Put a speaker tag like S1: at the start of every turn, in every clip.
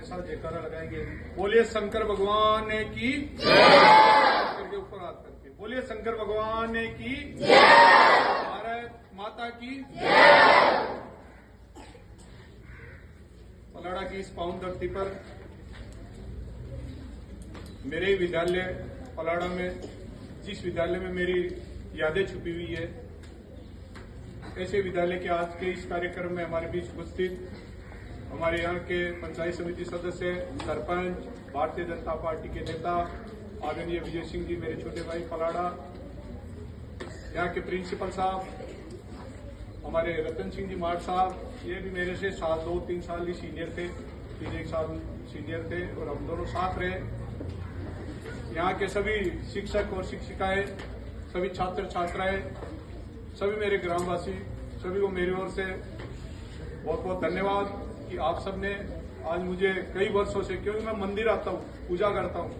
S1: मेरे साथ जयकारा लगाएंगे। बोलिए शंकर भगवान की करके ऊपर हाथ करके बोलिए शंकर भगवान की भारत माता की। पलाड़ा की इस पावन धरती पर मेरे विद्यालय पलाड़ा में, जिस विद्यालय में मेरी यादें छुपी हुई है, ऐसे विद्यालय के आज के इस कार्यक्रम में हमारे बीच उपस्थित हमारे यहाँ के पंचायत समिति सदस्य, सरपंच, भारतीय जनता पार्टी के नेता आदरणीय विजय सिंह जी, मेरे छोटे भाई पलाड़ा, यहाँ के प्रिंसिपल साहब, हमारे रतन सिंह जी मार्ट साहब, ये भी मेरे से 2-3 साल ही सीनियर थे, 3-1 साल सीनियर थे और हम दोनों साथ रहे। यहाँ के सभी शिक्षक और शिक्षिकाएं, सभी छात्र छात्राएं, सभी मेरे ग्रामवासी, सभी को मेरी ओर से बहुत बहुत धन्यवाद कि आप सबने आज मुझे कई वर्षों से, क्योंकि मैं मंदिर आता हूँ, पूजा करता हूँ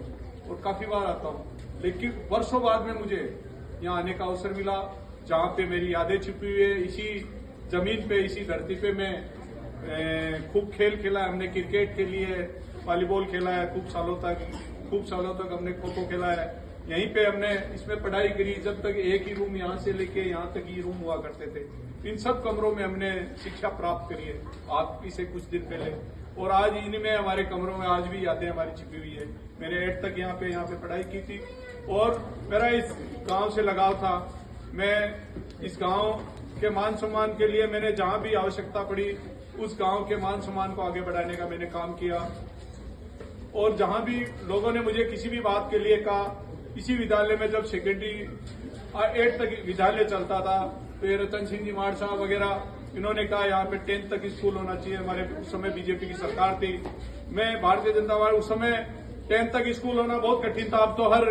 S1: और काफी बार आता हूँ, लेकिन वर्षों बाद में मुझे यहाँ आने का अवसर मिला, जहाँ पे मेरी यादें छुपी हुई है। इसी जमीन पे, इसी धरती पे मैं खूब खेल खेला है। हमने क्रिकेट खेली है, वॉलीबॉल खेला है, खूब सालों तक हमने खो खो खेला है। यहीं पे हमने इसमें पढ़ाई करी, जब तक एक ही रूम यहाँ से लेके यहाँ तक ही रूम हुआ करते थे। इन सब कमरों में हमने शिक्षा प्राप्त करी है आप इसे कुछ दिन पहले, और आज इनमें हमारे कमरों में आज भी यादें हमारी छिपी हुई है। मैंने 8 तक यहाँ पे पढ़ाई की थी और मेरा इस गांव से लगाव था। मैं इस गांव के मान सम्मान के लिए मैंने जहां भी आवश्यकता पड़ी, उस गांव के मान सम्मान को आगे बढ़ाने का मैंने काम किया। और जहां भी लोगों ने मुझे किसी भी बात के लिए कहा, इसी विद्यालय में जब सेकेंडरी 8 तक विद्यालय चलता था, तो ये रतन सिंह जी मार्ट साहब वगैरह इन्होंने कहा यहाँ पे 10 तक स्कूल होना चाहिए। हमारे उस समय बीजेपी की सरकार थी, मैं भारतीय जनता पार्टी, उस समय 10 तक स्कूल होना बहुत कठिन था। अब तो हर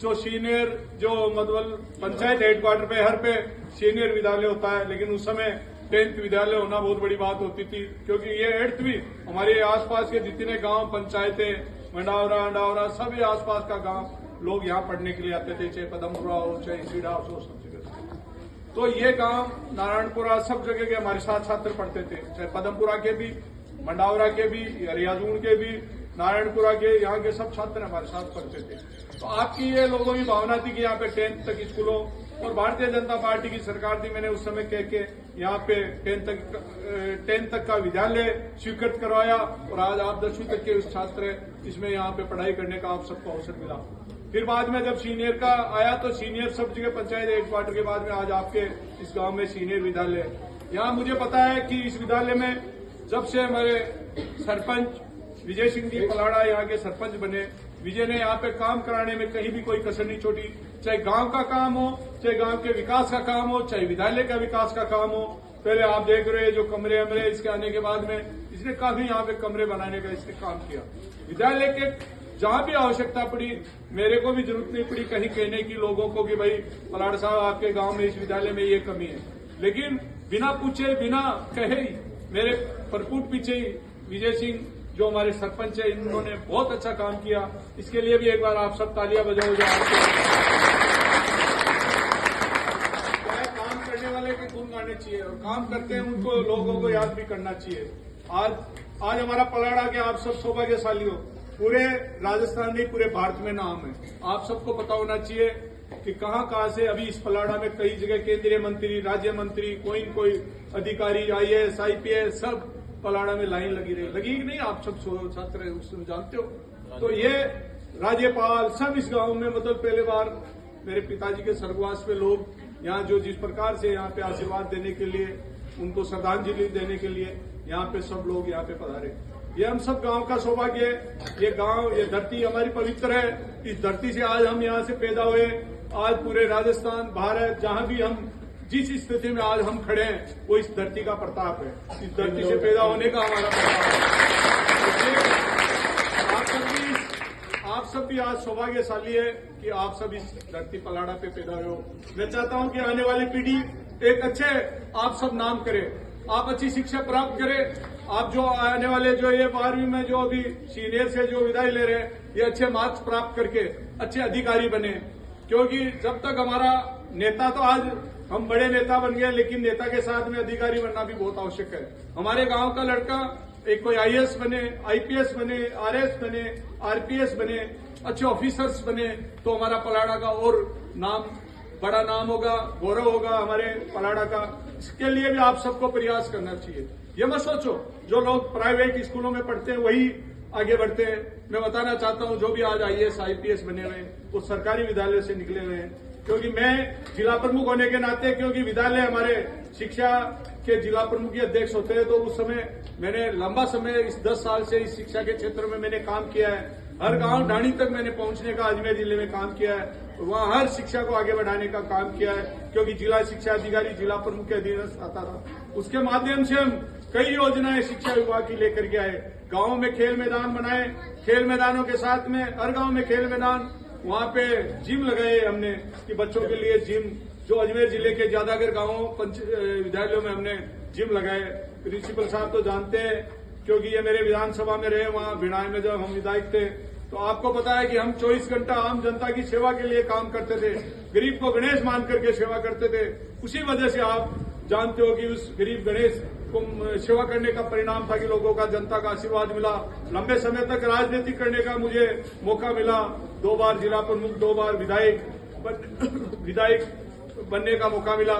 S1: जो सीनियर, जो मतलब पंचायत हेडक्वार्टर पे हर पे सीनियर विद्यालय होता है, लेकिन उस समय 10th विद्यालय होना बहुत बड़ी बात होती थी, क्योंकि ये 8th भी हमारे आसपास के जितने गांव, पंचायतें, मंडावरा अंडावरा, सभी आसपास का गांव लोग यहाँ पढ़ने के लिए आते थे, चाहे पदमपुरा हो, चाहे सीडा हो, सब जगह। तो ये गांव नारायणपुरा, सब जगह के हमारे साथ छात्र पढ़ते थे, चाहे पदमपुरा के भी, मंडावरा के भी, रियाजून के भी, नारायणपुरा के, यहाँ के सब छात्र हमारे साथ पढ़ते थे। तो आपकी ये लोगों की भावना थी कि यहाँ पे 10th तक स्कूलों, और भारतीय जनता पार्टी की सरकार थी, मैंने उस समय कह के यहाँ पे 10th तक का विद्यालय स्वीकृत करवाया, और आज आप 10वीं तक के छात्र हैं, इसमें यहाँ पे पढ़ाई करने का आप सबको अवसर मिला। फिर बाद में जब सीनियर का आया, तो सीनियर सब जगह पंचायत हेडक्वार्टर के बाद में आज आपके इस गांव में सीनियर विद्यालय। यहाँ मुझे पता है कि इस विद्यालय में जब से हमारे सरपंच विजय सिंह जी पलाड़ा यहाँ के सरपंच बने, विजय ने यहाँ पे काम कराने में कहीं भी कोई कसर नहीं छोड़ी, चाहे गांव का काम हो, चाहे गांव के विकास का काम हो, चाहे विद्यालय का विकास का काम हो। पहले आप देख रहे हैं जो कमरे वमरे इसके आने के बाद में इसने काफी यहाँ पे कमरे बनाने का इसने काम किया। विद्यालय के जहां भी आवश्यकता पड़ी, मेरे को भी जरूरत नहीं पड़ी कहीं कहने की लोगों को कि भाई पलाड़ साहब आपके गांव में इस विद्यालय में ये कमी है, लेकिन बिना पूछे बिना कहे ही मेरे परकूट पीछे ही विजय सिंह जो हमारे सरपंच है, इन्होंने बहुत अच्छा काम किया। इसके लिए भी एक बार आप सब तालियां बजाओ। जो काम करने वाले के गुण गाने चाहिए, और काम करते हैं उनको लोगों को याद भी करना चाहिए। आज हमारा पलाड़ा के आप सब सौभाग्यशाली हो, पूरे राजस्थान नहीं पूरे भारत में नाम है। आप सबको पता होना चाहिए कि कहां से अभी इस पलाड़ा में कई जगह केंद्रीय मंत्री, राज्य मंत्री, कोई अधिकारी, IAS IPS सब पलाड़ा में लाइन लगी नहीं, आप सब छात्र उसमें जानते हो। तो ये राज्यपाल सब इस गांव में, मतलब पहले बार मेरे पिताजी के स्वर्गवास पे लोग यहाँ जो जिस प्रकार से यहाँ पे आशीर्वाद देने के लिए, उनको श्रद्धांजलि देने के लिए यहाँ पे सब लोग यहाँ पे पधारे। ये हम सब गांव का सौभाग्य है। ये गांव, ये धरती हमारी पवित्र है। इस धरती से आज हम यहाँ से पैदा हुए। आज पूरे राजस्थान, भारत, जहां भी हम जिस स्थिति में आज हम खड़े हैं, वो इस धरती का प्रताप है, इस धरती से पैदा होने का हमारा प्रताप है। आप सब भी आज सौभाग्यशाली है कि आप सब इस धरती पलाड़ा पे पैदा हुए हो। मैं चाहता हूं कि आने वाली पीढ़ी एक अच्छे आप सब नाम करे, आप अच्छी शिक्षा प्राप्त करें। आप जो आने वाले जो ये 12वीं में जो अभी सीनियर से जो विदाई ले रहे हैं, ये अच्छे मार्क्स प्राप्त करके अच्छे अधिकारी बने, क्योंकि जब तक हमारा नेता, तो आज हम बड़े नेता बन गए, लेकिन नेता के साथ में अधिकारी बनना भी बहुत आवश्यक है। हमारे गांव का लड़का एक कोई आईएएस बने, आईपीएस बने, आरएस बने, आरपीएस बने, अच्छे ऑफिसर्स बने तो हमारा पलाड़ा का और नाम, बड़ा नाम होगा, गौरव होगा हमारे पलाड़ा का। इसके लिए भी आप सबको प्रयास करना चाहिए। ये मत सोचो जो लोग प्राइवेट स्कूलों में पढ़ते हैं वही आगे बढ़ते हैं। मैं बताना चाहता हूं जो भी आज आईएएस आईपीएस बने हुए हैं वो सरकारी विद्यालय से निकले हुए हैं। क्योंकि मैं जिला प्रमुख होने के नाते, क्योंकि विद्यालय हमारे शिक्षा के जिला प्रमुख के अध्यक्ष होते हैं, तो उस समय मैंने लंबा समय इस 10 साल से इस शिक्षा के क्षेत्र में मैंने काम किया है। हर गांव ढाणी तक मैंने पहुंचने का अजमेर जिले में काम किया है, वहां हर शिक्षा को आगे बढ़ाने का काम किया है। क्योंकि जिला शिक्षा अधिकारी जिला प्रमुख के अधीन आता था, उसके माध्यम से हम कई योजनाएं शिक्षा विभाग की लेकर के आए। गांवों में खेल मैदान बनाए, खेल मैदानों के साथ में हर गांव में खेल मैदान, वहां पे जिम लगाए हमने कि बच्चों के लिए जिम, जो अजमेर जिले के ज्यादातर गांवों विद्यालयों में हमने जिम लगाए। प्रिंसिपल साहब तो जानते हैं क्योंकि ये मेरे विधानसभा में रहे, वहां भिड़ाई में जब हम विधायक थे तो आपको पता है कि हम 24 घंटा आम जनता की सेवा के लिए काम करते थे, गरीब को गणेश मान करके सेवा करते थे। उसी वजह से आप जानते हो कि उस गरीब गणेश को सेवा करने का परिणाम था कि लोगों का, जनता का आशीर्वाद मिला। लंबे समय तक राजनीति करने का मुझे मौका मिला, 2 बार जिला प्रमुख, 2 बार विधायक बनने का मौका मिला।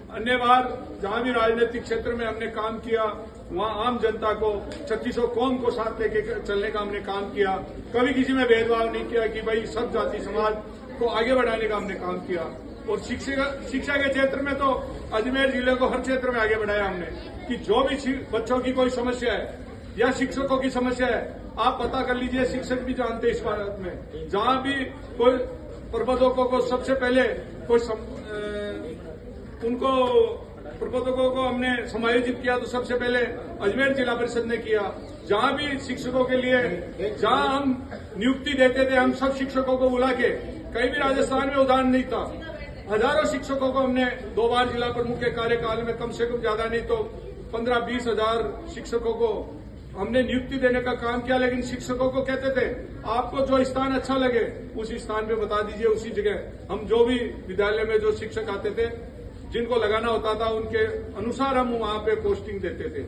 S1: अन्य बार जहां भी राजनीतिक क्षेत्र में हमने काम किया वहां आम जनता को, 3600 कौम को साथ लेके चलने का हमने काम किया। कभी किसी में भेदभाव नहीं किया कि भाई सब जाति समाज को आगे बढ़ाने का हमने काम किया। और शिक्षा के क्षेत्र में तो अजमेर जिले को हर क्षेत्र में आगे बढ़ाया हमने कि जो भी बच्चों की कोई समस्या है या शिक्षकों की समस्या है, आप पता कर लीजिए, शिक्षक भी जानते हैं इस बात में। जहां भी कोई प्रबंधकों को सबसे पहले उनको प्रबंधकों को हमने समायोजित किया तो सबसे पहले अजमेर जिला परिषद ने किया। जहां भी शिक्षकों के लिए जहां हम नियुक्ति देते थे, हम सब शिक्षकों को बुला के, कहीं भी राजस्थान में उदाहरण नहीं था, हजारों शिक्षकों को हमने 2 बार जिला प्रमुख के कार्यकाल में कम से कम ज्यादा नहीं तो 15-20 हजार शिक्षकों को हमने नियुक्ति देने का काम किया। लेकिन शिक्षकों को कहते थे आपको जो स्थान अच्छा लगे उस स्थान पे बता दीजिए, उसी जगह हम जो भी विद्यालय में जो शिक्षक आते थे जिनको लगाना होता था उनके अनुसार हम वहां पे पोस्टिंग देते थे।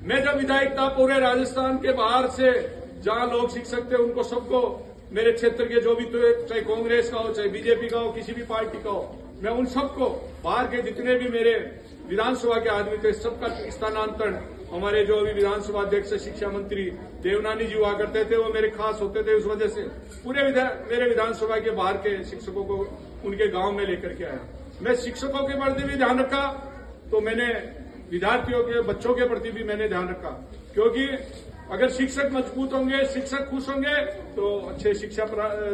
S1: मैं जब विधायक था, पूरे राजस्थान के बाहर से जहां लोग शिक्षक थे उनको सबको, मेरे क्षेत्र के जो भी, चाहे कांग्रेस का हो चाहे बीजेपी का हो, किसी भी पार्टी का हो, मैं उन सबको, बाहर के जितने भी मेरे विधानसभा के आदमी थे सबका स्थानांतरण, हमारे जो अभी विधानसभा अध्यक्ष शिक्षा मंत्री देवनानी जी हुआ करते थे, वो मेरे खास होते थे। उस वजह से पूरे मेरे विधानसभा के बाहर के शिक्षकों को उनके गांव में लेकर के आया। मैं शिक्षकों के प्रति भी ध्यान रखा, तो मैंने विद्यार्थियों के, बच्चों के प्रति भी मैंने ध्यान रखा। क्योंकि अगर शिक्षक मजबूत होंगे, शिक्षक खुश होंगे तो अच्छे शिक्षा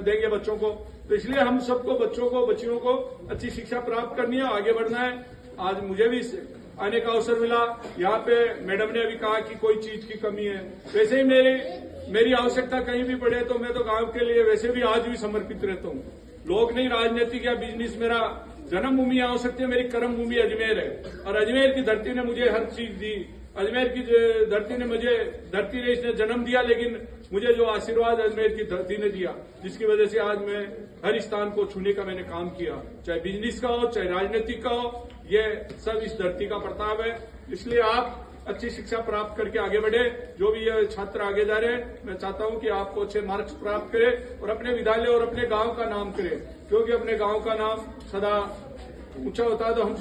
S1: देंगे बच्चों को। तो इसलिए हम सबको, बच्चों को, बच्चियों को अच्छी शिक्षा प्राप्त करनी है, आगे बढ़ना है। आज मुझे भी आने का अवसर मिला। यहाँ पे मैडम ने अभी कहा कि कोई चीज की कमी है, वैसे ही मेरी आवश्यकता कहीं भी पड़े तो मैं तो गांव के लिए वैसे भी आज भी समर्पित रहता हूँ। लोग नहीं, राजनीतिक या बिजनेस मेरा जन्मभूमि हो सकती है, मेरी कर्म भूमि अजमेर है। और अजमेर की धरती ने मुझे हर चीज दी, अजमेर की धरती ने मुझे, धरती ने इसने जन्म दिया, लेकिन मुझे जो आशीर्वाद अजमेर की धरती ने दिया, जिसकी वजह से आज मैं हर स्थान को छूने का मैंने काम किया, चाहे बिजनेस का हो चाहे राजनीतिक का हो, ये सब इस धरती का प्रताप है। इसलिए आप अच्छी शिक्षा प्राप्त करके आगे बढ़े। जो भी ये छात्र आगे जा रहे हैं, मैं चाहता हूं कि आपको अच्छे मार्क्स प्राप्त करें और अपने विद्यालय और अपने गांव का नाम करें, क्योंकि अपने गांव का नाम सदा ऊंचा होता है तो हम